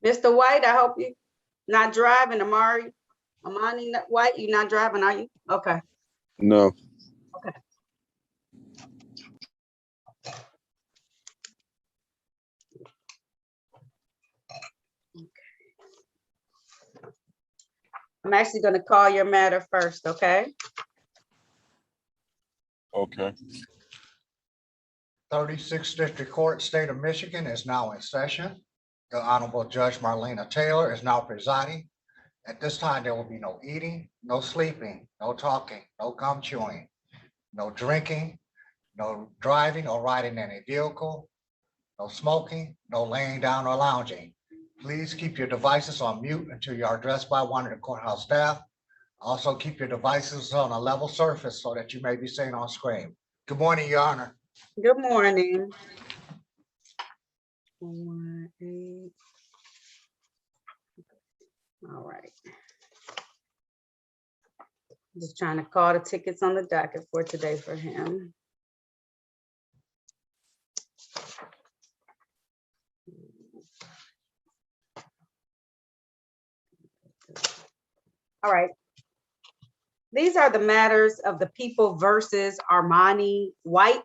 Mr. White, I hope you not driving. Amani White, you not driving, are you? Okay. No. Okay. I'm actually going to call your matter first, okay? Okay. 36th District Court, State of Michigan is now in session. The Honorable Judge Marlena Taylor is now presiding. At this time, there will be no eating, no sleeping, no talking, no gum chewing, no drinking, no driving or riding in a vehicle, no smoking, no laying down or lounging. Please keep your devices on mute until you are addressed by one of the courthouse staff. Also, keep your devices on a level surface so that you may be seen on screen. Good morning, Your Honor. Good morning. 418. All right. Just trying to call the tickets on the docket for today for him. All right. These are the matters of the people versus Armani White.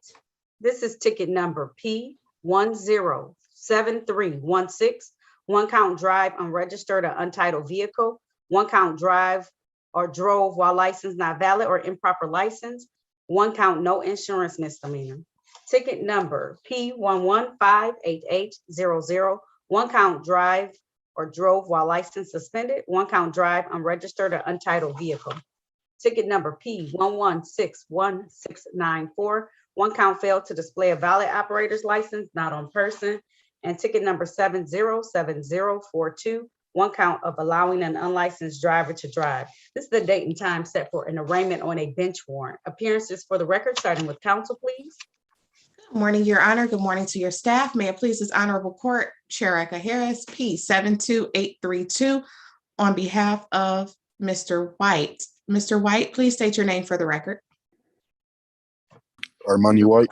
This is ticket number P107316. One count drive unregistered or untitled vehicle. One count drive or drove while license not valid or improper license. One count no insurance misdemeanor. Ticket number P11588800. One count drive or drove while license suspended. One count drive unregistered or untitled vehicle. Ticket number P116164. One count failed to display a valid operator's license, not on person. And ticket number 707042. One count of allowing an unlicensed driver to drive. This is the date and time set for an arraignment on a bench warrant. Appearances for the record, starting with counsel, please. Good morning, Your Honor. Good morning to your staff. May it please this honorable court, Shereka Harris, P72832, on behalf of Mr. White. Mr. White, please state your name for the record. Armani White.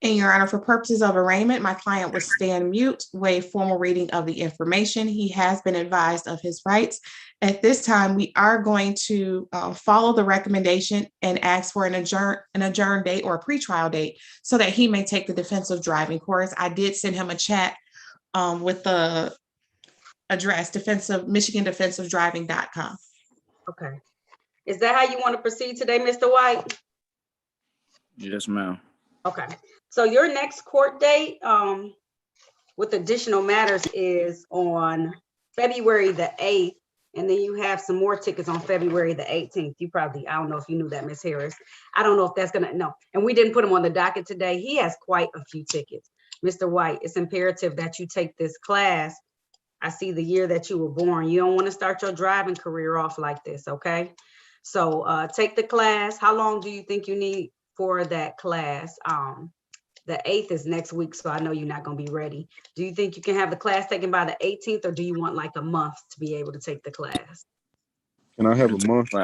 And Your Honor, for purposes of arraignment, my client will stand mute, waive formal reading of the information. He has been advised of his rights. At this time, we are going to follow the recommendation and ask for an adjourned date or a pretrial date so that he may take the defensive driving course. I did send him a chat with the address, MichiganDefensiveDriving.com. Okay. Is that how you want to proceed today, Mr. White? Yes, ma'am. Okay. So your next court date with additional matters is on February the 8th. And then you have some more tickets on February the 18th. You probably, I don't know if you knew that, Ms. Harris. I don't know if that's gonna, no. And we didn't put him on the docket today. He has quite a few tickets. Mr. White, it's imperative that you take this class. I see the year that you were born. You don't want to start your driving career off like this, okay? So take the class. How long do you think you need for that class? The 8th is next week, so I know you're not going to be ready. Do you think you can have the class taken by the 18th, or do you want like a month to be able to take the class? Can I have a month?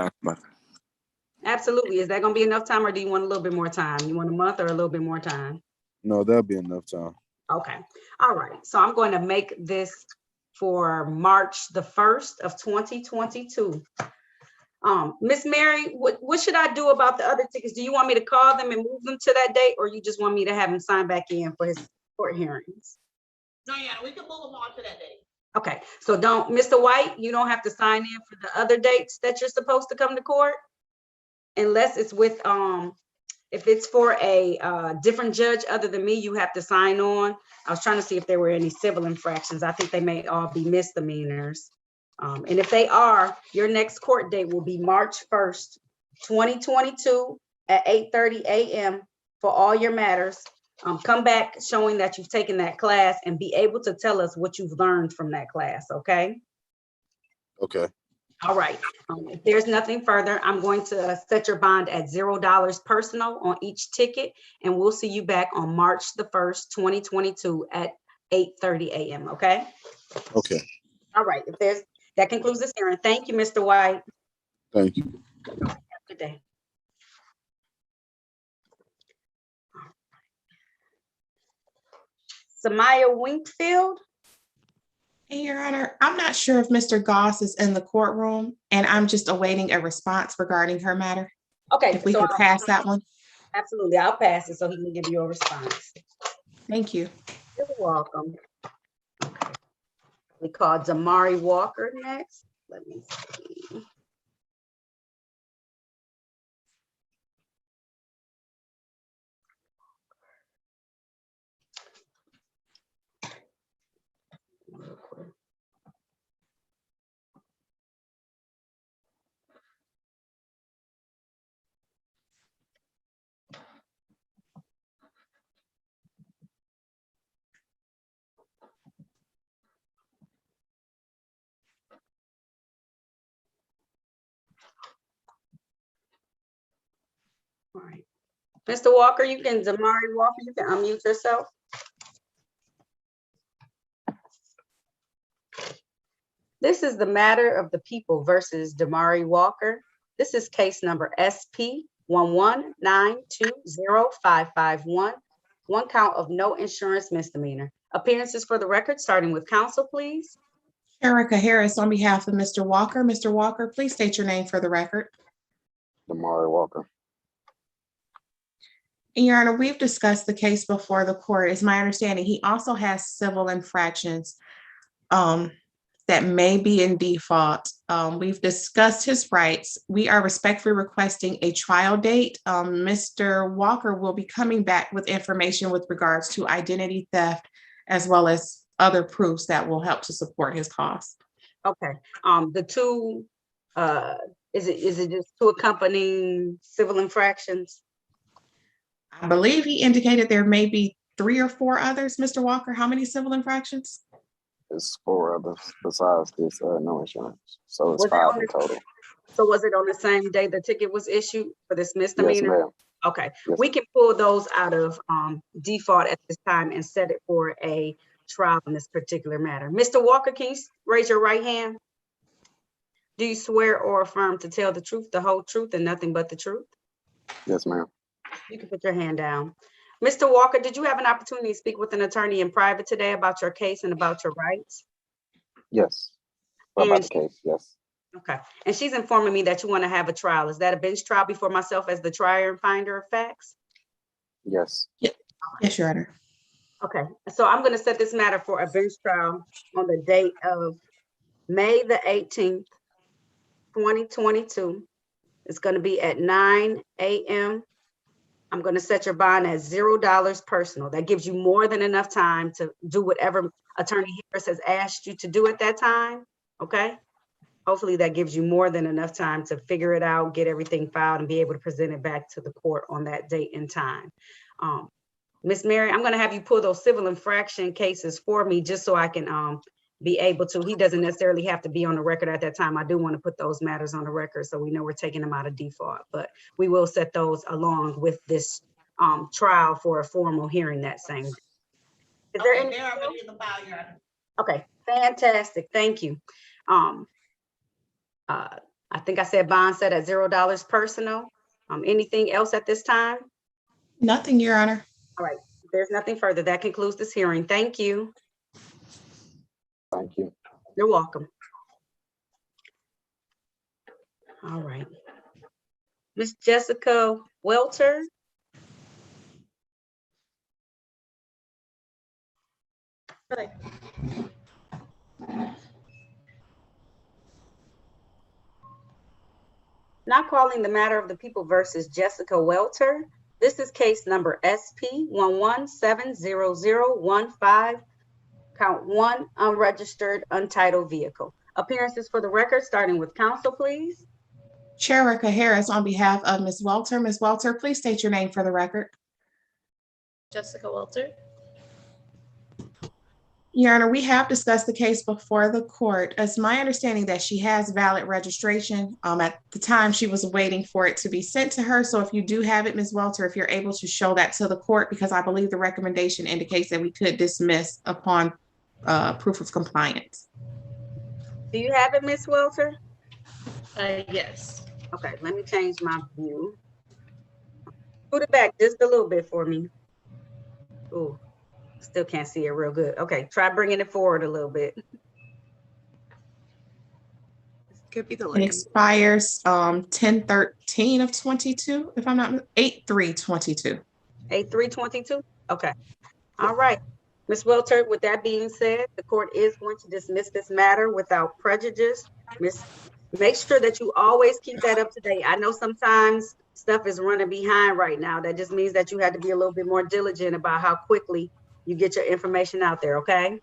Absolutely. Is that going to be enough time, or do you want a little bit more time? You want a month or a little bit more time? No, that'll be enough time. Okay. All right. So I'm going to make this for March the 1st of 2022. Miss Mary, what should I do about the other tickets? Do you want me to call them and move them to that date, or you just want me to have him sign back in for his court hearings? No, yeah, we can move them on to that date. Okay, so Mr. White, you don't have to sign in for the other dates that you're supposed to come to court, unless it's with if it's for a different judge other than me, you have to sign on. I was trying to see if there were any civil infractions. I think they may all be misdemeanors. And if they are, your next court date will be March 1st, 2022 at 8:30 a.m. for all your matters. Come back showing that you've taken that class and be able to tell us what you've learned from that class, okay? Okay. All right. If there's nothing further, I'm going to set your bond at $0 personal on each ticket, and we'll see you back on March the 1st, 2022 at 8:30 a.m., okay? Okay. All right. That concludes this hearing. Thank you, Mr. White. Thank you. Have a good day. Samaya Winkfield. And Your Honor, I'm not sure if Mr. Goss is in the courtroom, and I'm just awaiting a response regarding her matter. Okay, If we so could pass that one. absolutely, I'll pass it so he can give you a response. Thank you. You're welcome. Okay. We call Damari Walker next. Let me see. Real quick. All right. Mr. Walker, Damari Walker, you can unmute yourself. This is the matter of the people versus Damari Walker. This is case number SP 119205551. One count of no insurance misdemeanor. Appearances for the record, starting with counsel, please. Erica Harris on behalf of Mr. Walker. Mr. Walker, please state your name for the record. Damari Walker. And Your Honor, we've discussed the case before the court. It's my understanding he also has civil infractions that may be in default. We've discussed his rights. We are respectfully requesting a trial date. Mr. Walker will be coming back with information with regards to identity theft, as well as other proofs that will help to support his cause. Okay, the two, is it just two accompanying civil infractions? I believe he indicated there may be 3 or 4 others. Mr. Walker, how many civil infractions? It's 4 others besides this no insurance. So it's Was it 5 on in total. So was it on the same day the ticket was issued for this Yes, misdemeanor? ma'am. Okay, Yes. we can pull those out of default at this time and set it for a trial in this particular matter. Mr. Walker, can you raise your right hand? Do you swear or affirm to tell the truth, the whole truth, and nothing but the truth? Yes, ma'am. You can put your hand down. Mr. Walker, did you have an opportunity to speak with an attorney in private today about your case and about your rights? Yes. What about And the case? Yes. okay, and she's informing me that you want to have a trial. Is that a bench trial before myself as the trier and finder of facts? Yes. Yes, Your Honor. Okay, so I'm going to set this matter for a bench trial on the date of May the 18th, 2022. It's going to be at 9 a.m. I'm going to set your bond at $0 personal. That gives you more than enough time to do whatever Attorney Harris has asked you to do at that time, okay? Hopefully that gives you more than enough time to figure it out, get everything filed, and be able to present it back to the court on that date and time. Ms. Mary, I'm going to have you pull those civil infraction cases for me just so I can be able to. He doesn't necessarily have to be on the record at that time. I do want to put those matters on the record so we know we're taking them out of default, but we will set those along with this trial for a formal hearing that same day. Is there Okay, any? they're already in the file, Your Honor. Okay, fantastic. Thank you. I think I said bond set at $0 personal. Anything else at this time? Nothing, Your Honor. All right, if there's nothing further. That concludes this hearing. Thank you. Thank you. You're welcome. All right. Miss Jessica Welter. Not calling the matter of the people versus Jessica Welter. This is case number SP 1170015, count 1, unregistered, untitled vehicle. Appearances for the record, starting with counsel, please. Chair Erica Harris on behalf of Ms. Welter. Ms. Welter, please state your name for the record. Jessica Welter. Your Honor, we have discussed the case before the court. It's my understanding that she has valid registration. At the time, she was waiting for it to be sent to her. So if you do have it, Ms. Welter, if you're able to show that to the court, because I believe the recommendation indicates that we could dismiss upon proof of compliance. Do you have it, Ms. Welter? Yes. Okay, let me change my view. Put it back just a little bit for me. Oh, still can't see it real good. Okay, try bringing it forward a little bit. Could be the It link. expires 10/13 of 22, if I'm not, 8/3/22. 8/3/22? Okay. All right. Ms. Welter, with that being said, the court is going to dismiss this matter without prejudice. Make sure that you always keep that up to date. I know sometimes stuff is running behind right now. That just means that you had to be a little bit more diligent about how quickly you get your information out there, okay?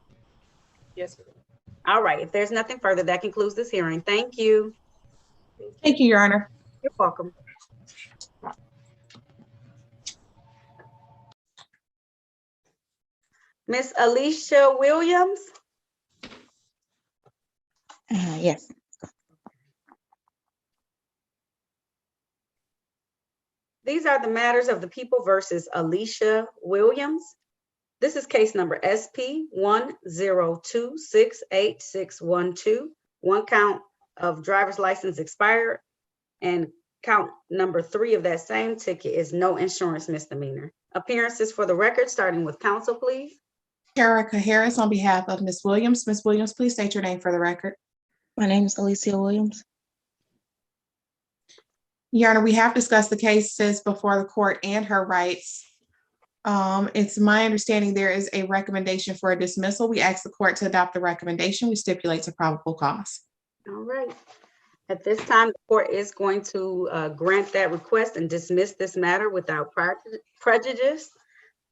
Yes. All right. If there's nothing further, that concludes this hearing. Thank you. Thank you, Your Honor. You're welcome. Miss Alicia Williams? Yes. These are the matters of the people versus Alicia Williams. This is case number SP 102686112. One count of driver's license expired, and count number 3 of that same ticket is no insurance misdemeanor. Appearances for the record, starting with counsel, please. Erica Harris on behalf of Ms. Williams. Ms. Williams, please state your name for the record. My name is Alicia Williams. Your Honor, we have discussed the cases before the court and her rights. It's my understanding there is a recommendation for a dismissal. We ask the court to adopt the recommendation. We stipulate to probable cause. All right. At this time, the court is going to grant that request and dismiss this matter without prejudice.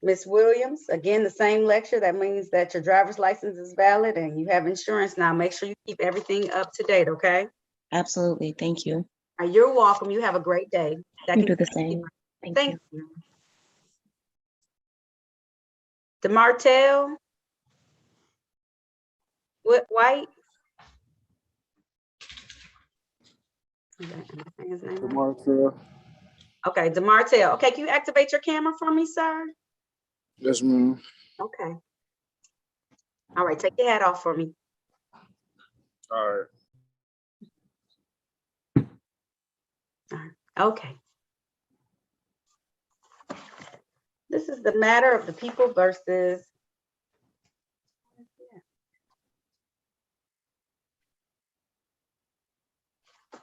Ms. Williams, again, the same lecture. That means that your driver's license is valid and you have insurance now. Make sure you keep everything up to date, okay? Absolutely. Thank you. You're welcome. You have a great day. You do the same. Thank you. DeMartell White. DeMartell. Okay, DeMartell. Okay, can you activate your camera for me, sir? Yes, ma'am. Okay. All right, take your hat off for me. All right. Okay. This is the matter of the people versus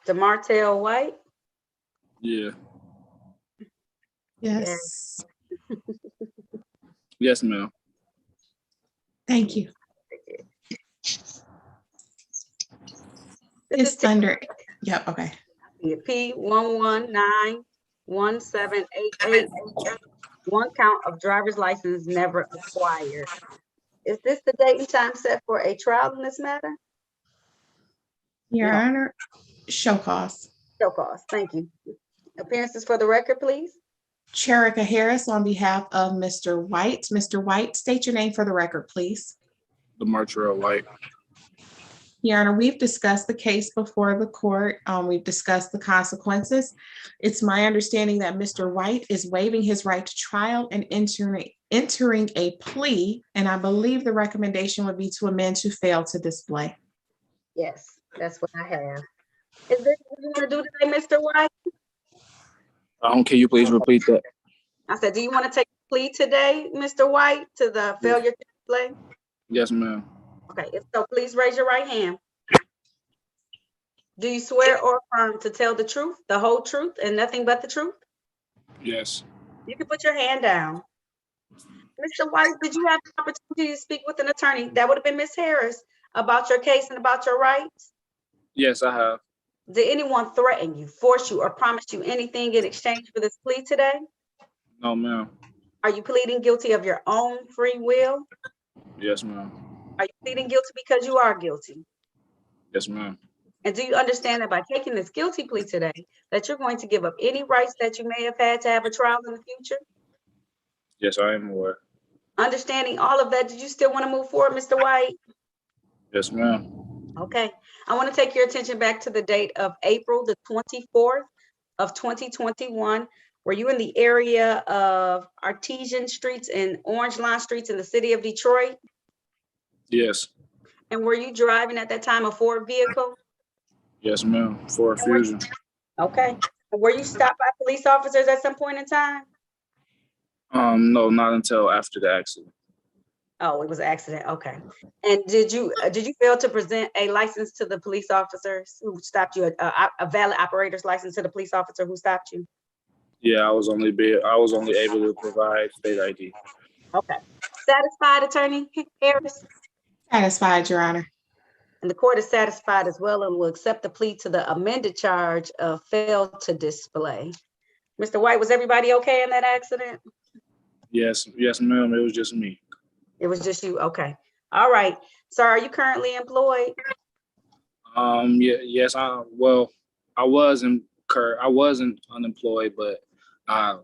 DeMartell White. Yeah. Yes. Yes, ma'am. Thank you. This It's under, yep, okay. P1191788. One count of driver's license never acquired. Is this the date and time set for a trial in this matter? Your No. Honor, show cause. Show cause. Thank you. Appearances for the record, please. Cherika Harris on behalf of Mr. White. Mr. White, state your name for the record, please. DeMartell White. Your Honor, we've discussed the case before the court. We've discussed the consequences. It's my understanding that Mr. White is waiving his right to trial and entering a plea, and I believe the recommendation would be to amend to fail to display. Yes, that's what I have. Is this what you want to do today, Mr. White? Can you please repeat that? I said, do you want to take a plea today, Mr. White, to the failure to display? Yes, ma'am. Okay, if so, please raise your right hand. Do you swear or affirm to tell the truth, the whole truth, and nothing but the truth? Yes. You can put your hand down. Mr. White, did you have the opportunity to speak with an attorney? That would have been Ms. Harris about your case and about your rights. Yes, I have. Did anyone threaten you, force you, or promise you anything in exchange for this plea today? No, ma'am. Are you pleading guilty of your own free will? Yes, ma'am. Are you pleading guilty because you are guilty? Yes, ma'am. And do you understand that by taking this guilty plea today, that you're going to give up any rights that you may have had to have a trial in the future? Yes, I am aware. Understanding all of that, did you still want to move forward, Mr. White? Yes, ma'am. Okay, I want to take your attention back to the date of April the 24th of 2021. Were you in the area of Artesian Streets and Orange Line Streets in the city of Detroit? Yes. And were you driving at that time a Ford vehicle? Yes, ma'am. For a fusion. Okay. And were you stopped by police officers at some point in time? No, not until after the accident. Oh, it was an accident. Okay. And did you fail to present a license to the police officers who stopped you, a valid operator's license to the police officer who stopped you? Yeah, I was only able to provide state ID. Okay. Satisfied, Attorney Harris? Satisfied, Your Honor. And the court is satisfied as well and will accept the plea to the amended charge of fail to display. Mr. White, was everybody okay in that accident? Yes, ma'am. It was just me. It was just you? Okay. All right. Sir, are you currently employed? Yeah, yes. I wasn't unemployed, but I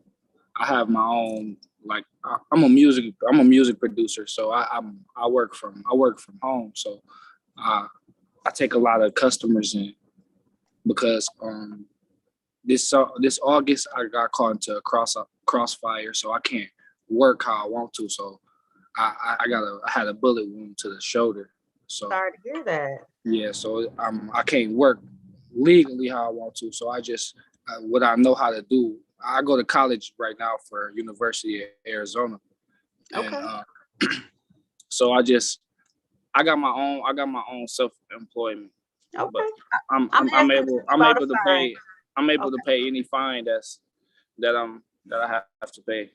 have my own, like, I'm a music producer, so I work from home. So I take a lot of customers in because this August I got caught into a crossfire, so I can't work how I want to. So I had a bullet wound to the shoulder. So Sorry to hear that. yeah, so I can't work legally how I want to. So I just what I know how to do. I go to college right now for University of Arizona, and Okay. so I got my own self employment. Okay. But I'm asking able you about a to fine. pay to pay any fine that I have to pay.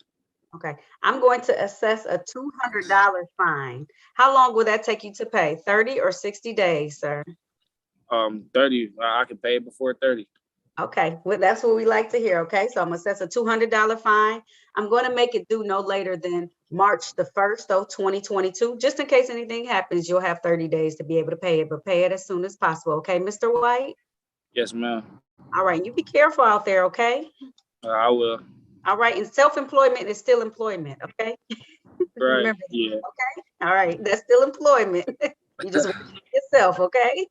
Okay. I'm going to assess a $200 fine. How long will that take you to pay? 30 or 60 days, sir? 30. I can pay it before 30. Okay, well, that's what we like to hear. Okay, so I'm gonna assess a $200 fine. I'm going to make it due no later than March the 1st, 2022. Just in case anything happens, you'll have 30 days to be able to pay it, but pay it as soon as possible. Okay, Mr. White? Yes, ma'am. All right, you be careful out there, okay? I will. All right, and self-employment is still employment, okay? Right. Remember, Yeah. all right, that's still employment. You just work for yourself, okay?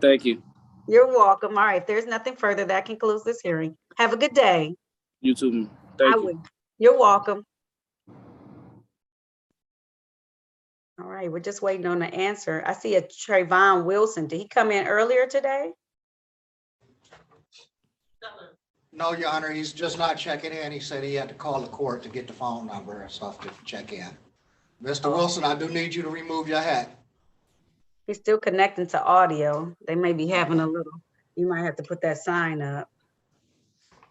Thank you. You're welcome. All right, if there's nothing further, that concludes this hearing. Have a good day. You too. I Thank you. will. You're welcome. All right, we're just waiting on the answer. I see a Trayvon Wilson. Did he come in earlier today? No, Your Honor, he's just not checking in. He said he had to call the court to get the phone number and stuff to check in. Mr. Wilson, I do need you to remove your hat. He's still connecting to audio. They may be having a little, you might have to put that sign up.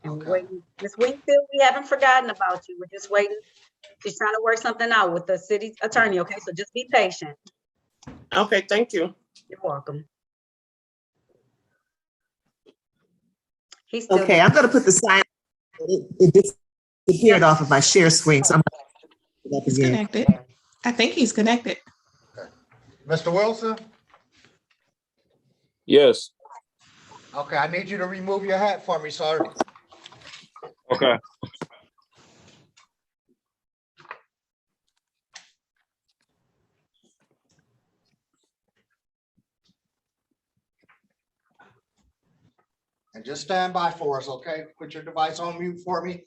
And we're Okay. waiting. Ms. Wingfield, we haven't forgotten about you. We're just waiting. She's trying to work something out with the city attorney, okay? So just be patient. Okay, thank you. You're welcome. He's still. Okay, I'm gonna put the sign, it disappeared off of my share screen, so I'm gonna put it up He's again. connected. I think he's connected. Mr. Wilson? Yes. Okay, I need you to remove your hat for me, sir. Okay. And just stand by for us, okay? Put your device on mute for me.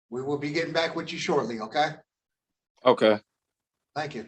We will be getting back with you shortly, okay? Okay. Thank you.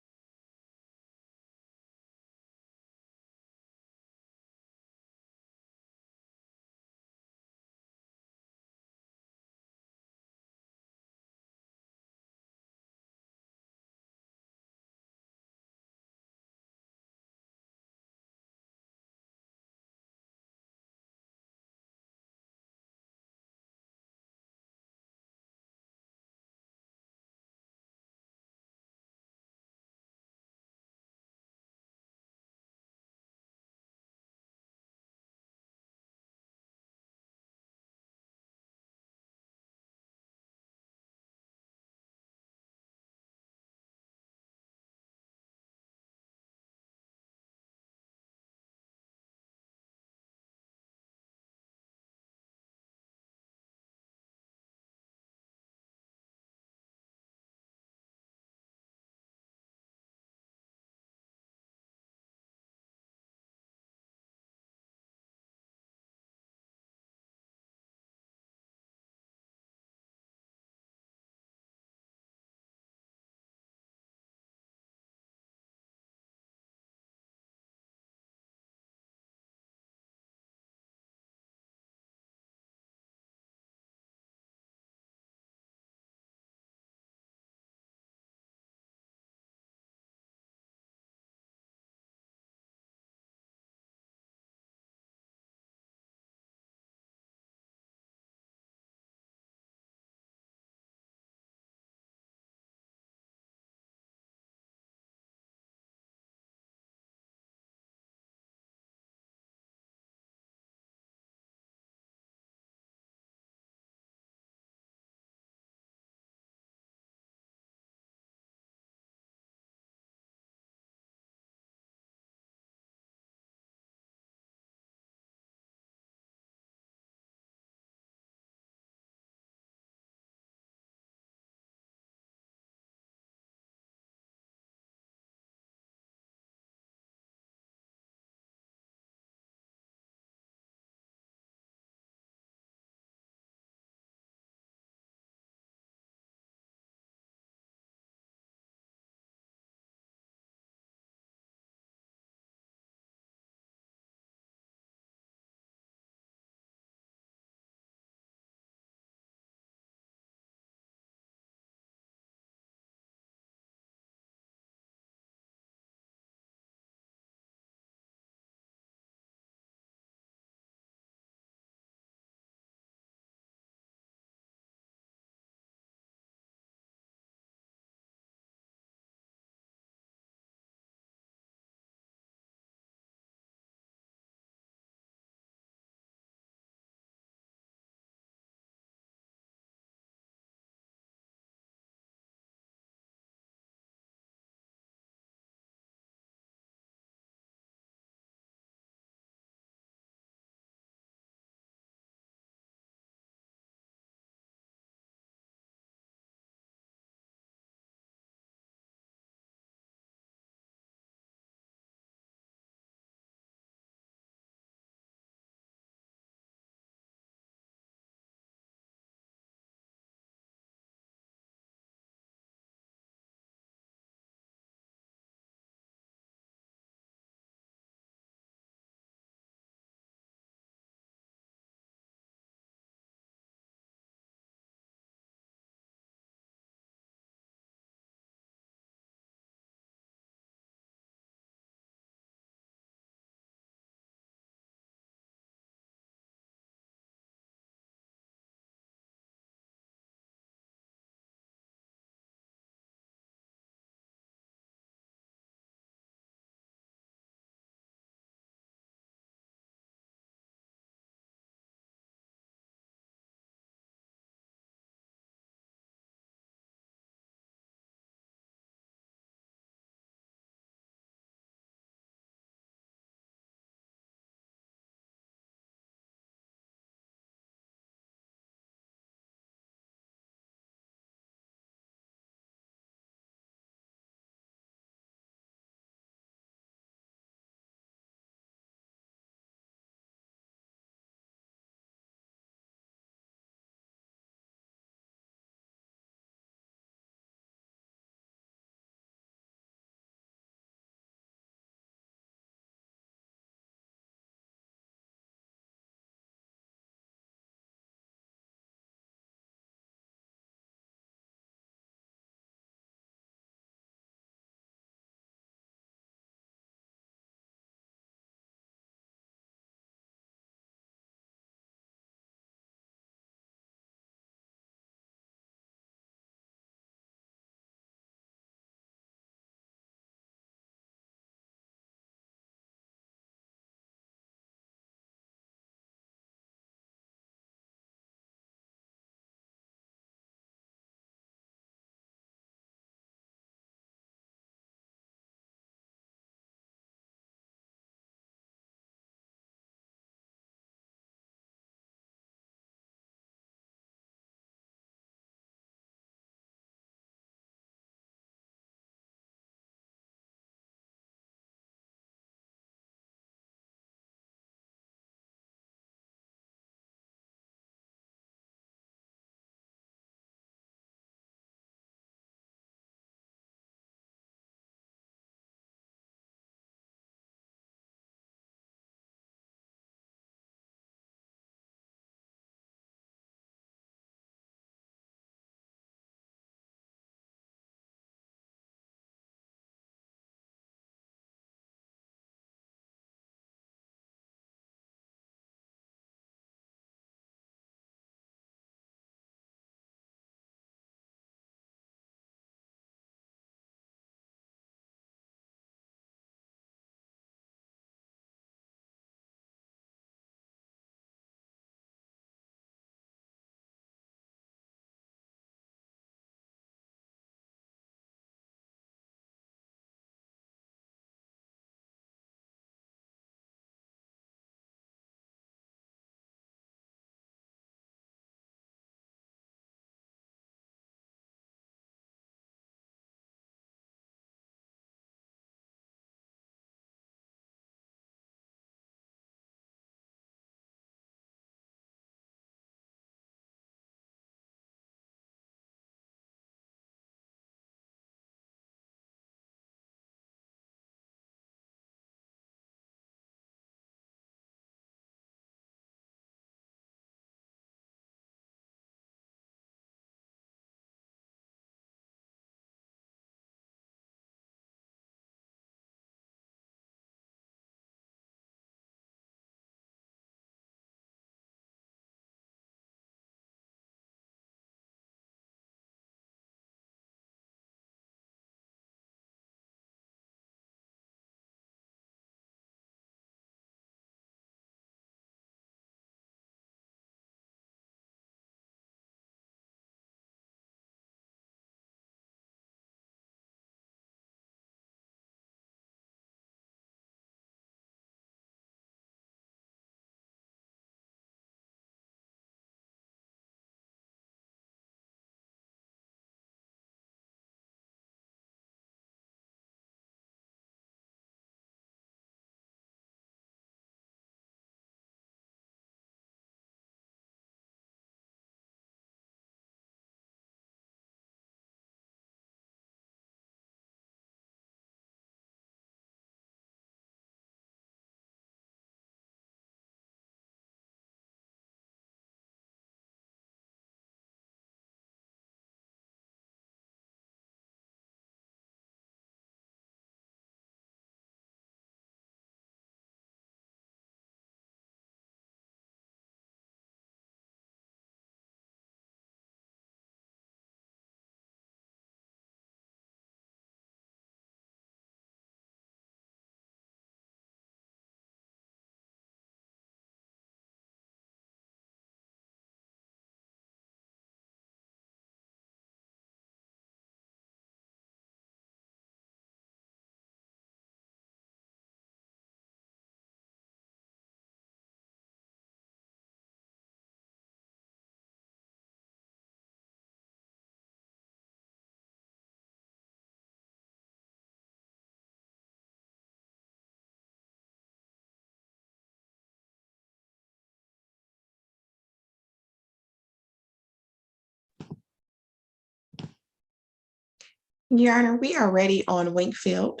Your Honor, we are ready on Winkfield.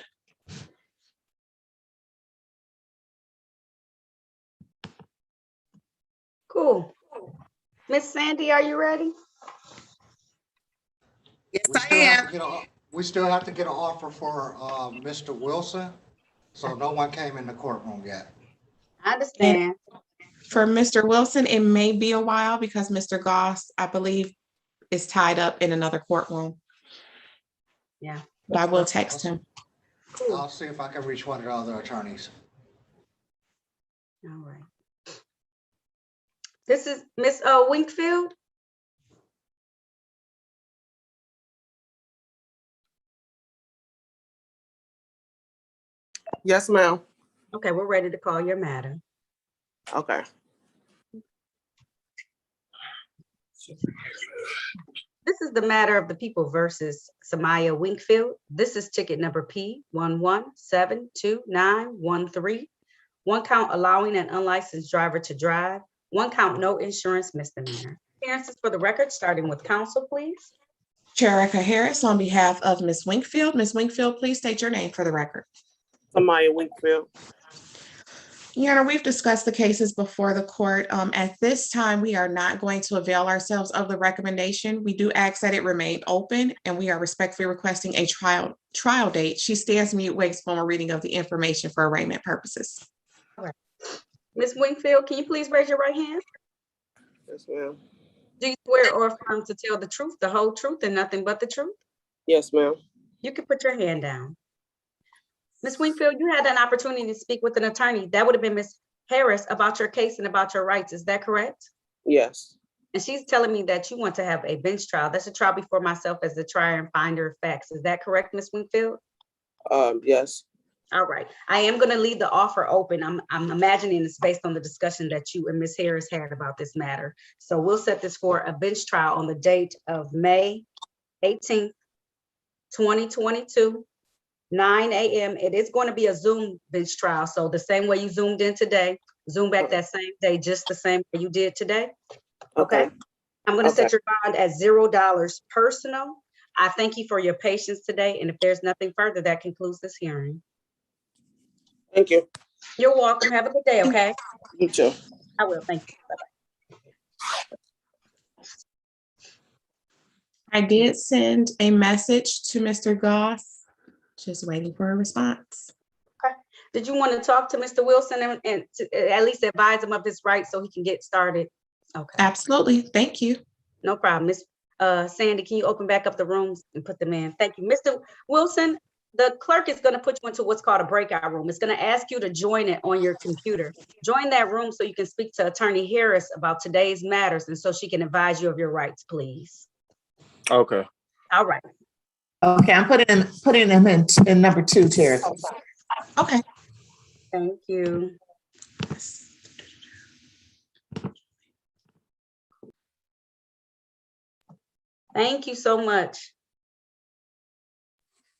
Cool. Miss Sandy, are you ready? Yes, We I still have am. to get a, we still have to get an offer for, Mr. Wilson. So no one came in the courtroom yet. I understand. For Mr. Wilson, it may be a while because Mr. Goss, I believe, is tied up in another courtroom. Yeah. But I will text him. Cool. I'll see if I can reach one of the other attorneys. All right. This is Miss Winkfield. Yes, ma'am. Okay, we're ready to call your matter. Okay. This is the matter of the people versus Samaya Winkfield. This is ticket number P11729113. One count allowing an unlicensed driver to drive. One count no insurance misdemeanor. Appearances for the record, starting with counsel, please. Sharika Harris on behalf of Ms. Winkfield. Ms. Winkfield, please state your name for the record. Samaya Winkfield. Your Honor, we've discussed the cases before the court. At this time, we are not going to avail ourselves of the recommendation. We do ask that it remain open, and we are respectfully requesting a trial date. She stands mute, waits for a reading of the information for arraignment purposes. Ms. Winkfield, can you please raise your right hand? Yes, ma'am. Do you swear or affirm to tell the truth, the whole truth, and nothing but the truth? Yes, ma'am. You can put your hand down. Ms. Winkfield, you had an opportunity to speak with an attorney. That would have been Ms. Harris about your case and about your rights. Is that correct? Yes. And she's telling me that you want to have a bench trial. That's a trial before myself as the trier and finder of facts. Is that correct, Ms. Winkfield? Yes. All right. I am going to leave the offer open. I'm imagining it's based on the discussion that you and Ms. Harris had about this matter. So we'll set this for a bench trial on the date of May 18th, 2022. 9 a.m. It is going to be a Zoom bench trial. So the same way you Zoomed in today, Zoom back that same day, just the same way you did today. Okay. I'm going to set your bond at $0 personal. I thank you for your patience today. And if there's nothing further, that concludes this hearing. Thank you. You're welcome. Have a good day. Okay. You too. I will. Thank you. Bye-bye. I did send a message to Mr. Goss, just waiting for a response. Okay. Did you want to talk to Mr. Wilson and to at least advise him of his rights so he can get started? Okay. Absolutely. Thank you. No problem. Miss Sandy, can you open back up the rooms and put them in? Thank you. Mr. Wilson, the clerk is going to put you into what's called a breakout room. It's going to ask you to join it on your computer. Join that room so you can speak to Attorney Harris about today's matters and so she can advise you of your rights, please. Okay. All right. Okay, I'm putting them in number 2, Terry. Okay. Thank you. Thank you so much.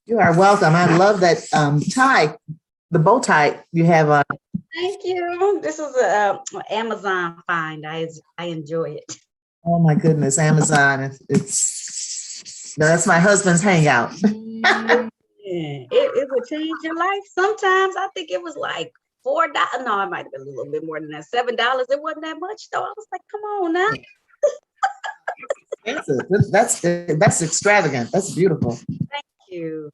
You are welcome. I love that tie, the bow tie you have on. Thank you. This is a Amazon find. I enjoy it. Oh my goodness, Amazon. No, that's my husband's hangout. Yeah, it would change your life. Sometimes I think it was like $4. No, it might have been a little bit more than that. $7. It wasn't that much though. I was like, come on now. That's extravagant. That's beautiful. Thank you.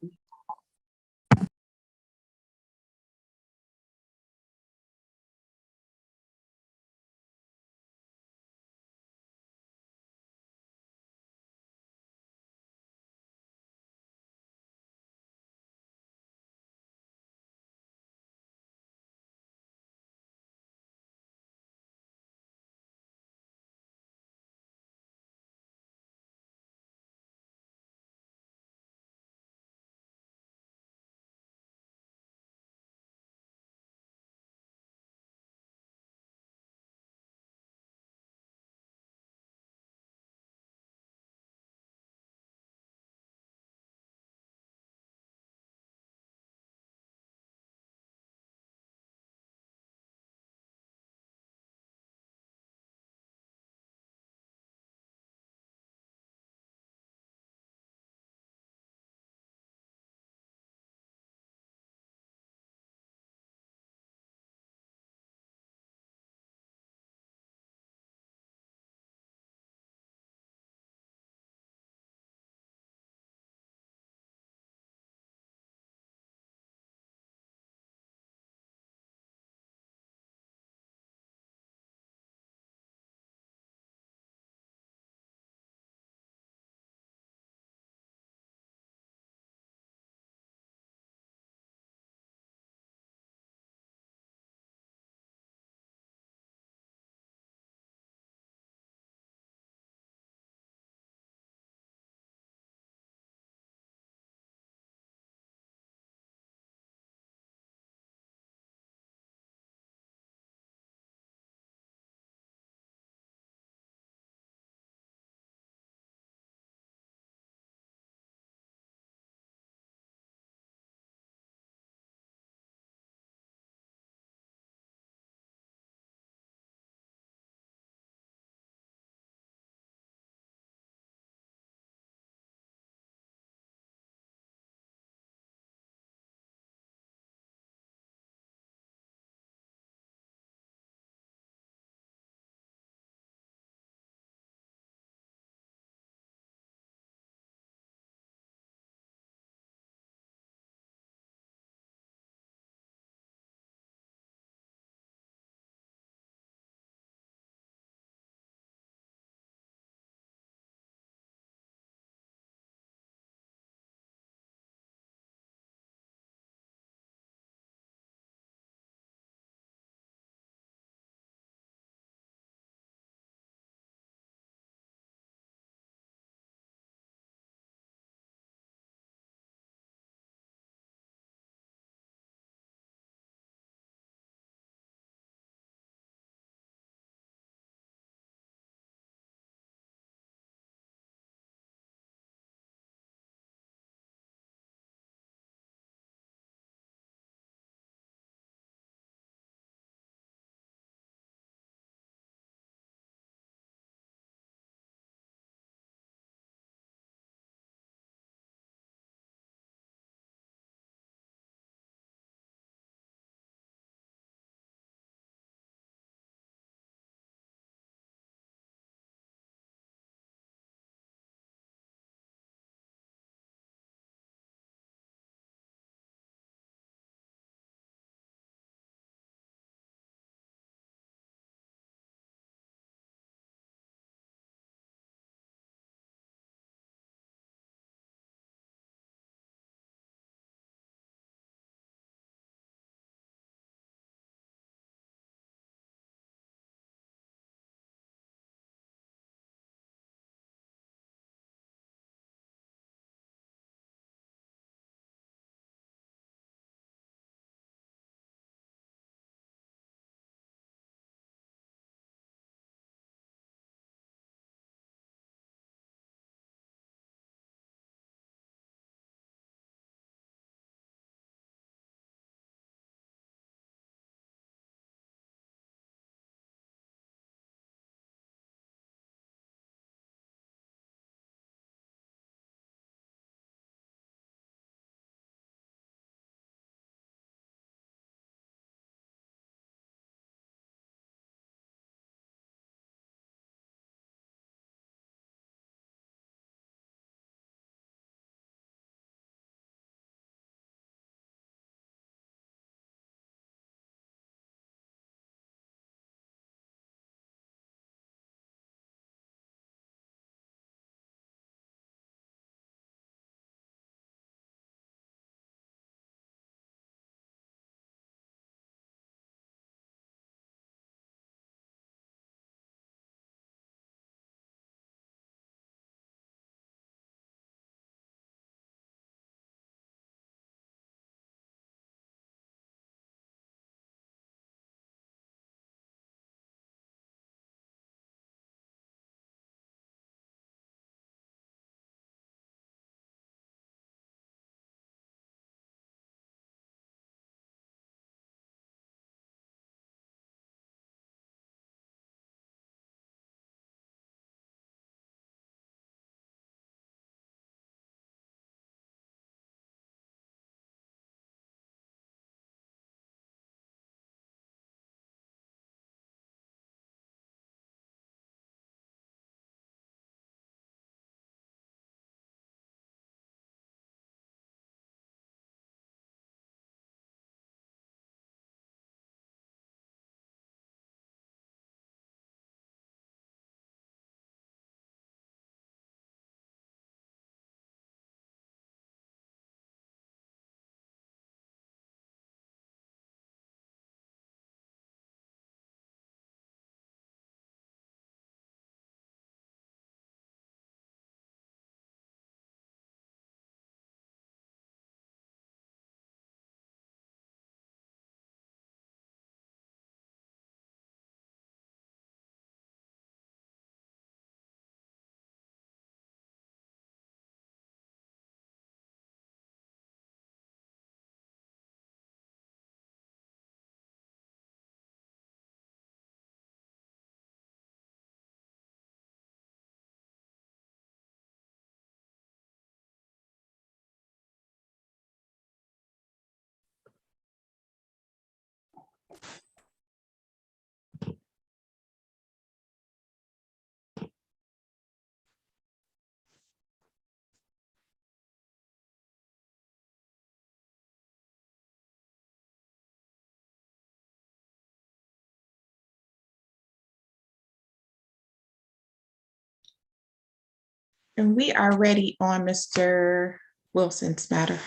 And we are ready on Mr. Wilson's matter.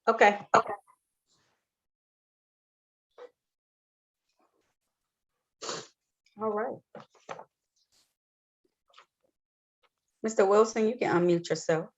Okay. All right. Mr. Wilson, you can unmute yourself.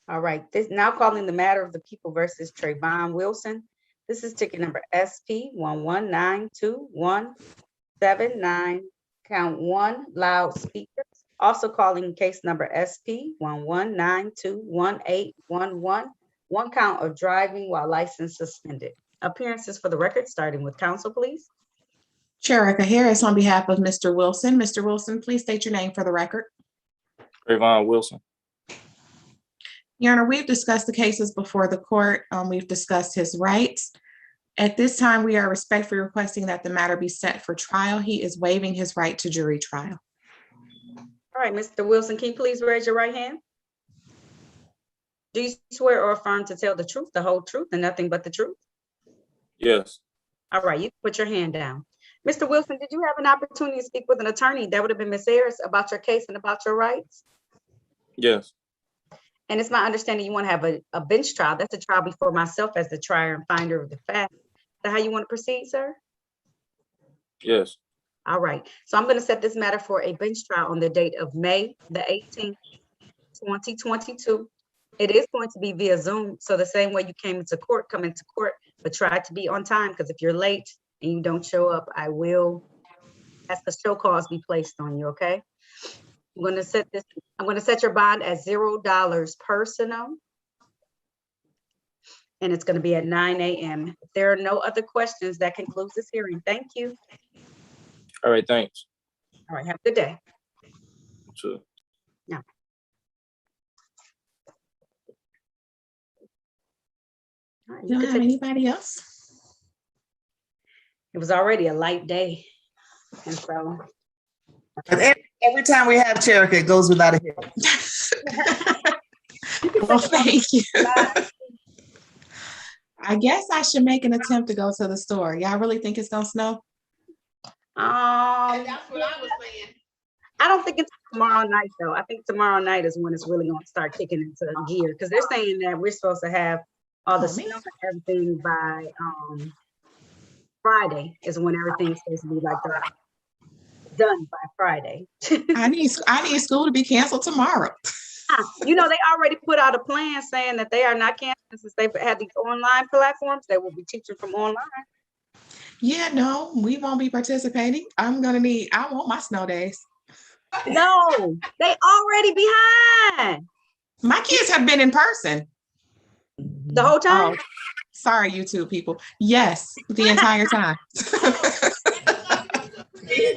All right, this now calling the matter of the people versus Trayvon Wilson. This is ticket number SP 1192-179, count 1, loudspeakers. Also calling case number SP 1192-1811, 1 count of driving while license suspended. Appearances for the record, starting with counsel, please. Chair Erica Harris on behalf of Mr. Wilson. Mr. Wilson, please state your name for the record. Trayvon Wilson. Your Honor, we've discussed the cases before the court. We've discussed his rights. At this time, we are respectfully requesting that the matter be set for trial. He is waiving his right to jury trial. All right, Mr. Wilson, can you please raise your right hand? Do you swear or affirm to tell the truth, the whole truth, and nothing but the truth? Yes. All right, you can put your hand down. Mr. Wilson, did you have an opportunity to speak with an attorney? That would have been Ms. Harris about your case and about your rights? Yes. And it's my understanding you want to have a bench trial. That's a trial before myself as the trier and finder of the fact. Is that how you want to proceed, sir? Yes. All right. So I'm going to set this matter for a bench trial on the date of May the 18th, 2022. It is going to be via Zoom. So the same way you came into court, come into court, but try to be on time, because if you're late and you don't show up, I will ask the show cause be placed on you, okay? I'm going to set your bond at $0 personal. And it's going to be at 9 a.m. If there are no other questions, that concludes this hearing. Thank you. All right, thanks. All right, have a good day. Sure. Yeah. All right, You don't have anybody else? it was already a light day. And so But every time we have Cherokee, it goes without a hitch. Well, thank you. I guess I should make an attempt to go to the store. Y'all really think it's gonna snow? that's what I was saying. I don't think it's tomorrow night though. I think tomorrow night is when it's really going to start kicking into gear, because they're saying that we're supposed to have all the snow and everything by Friday is when everything's supposed to be like done by Friday. I need school to be canceled tomorrow. You know, they already put out a plan saying that they are not canceling since they've had these online platforms. They will be teaching from online. Yeah, no, we won't be participating. I want my snow days. No, they already behind. My kids have been in person. The whole time? Oh, sorry, YouTube people. Yes, the entire time.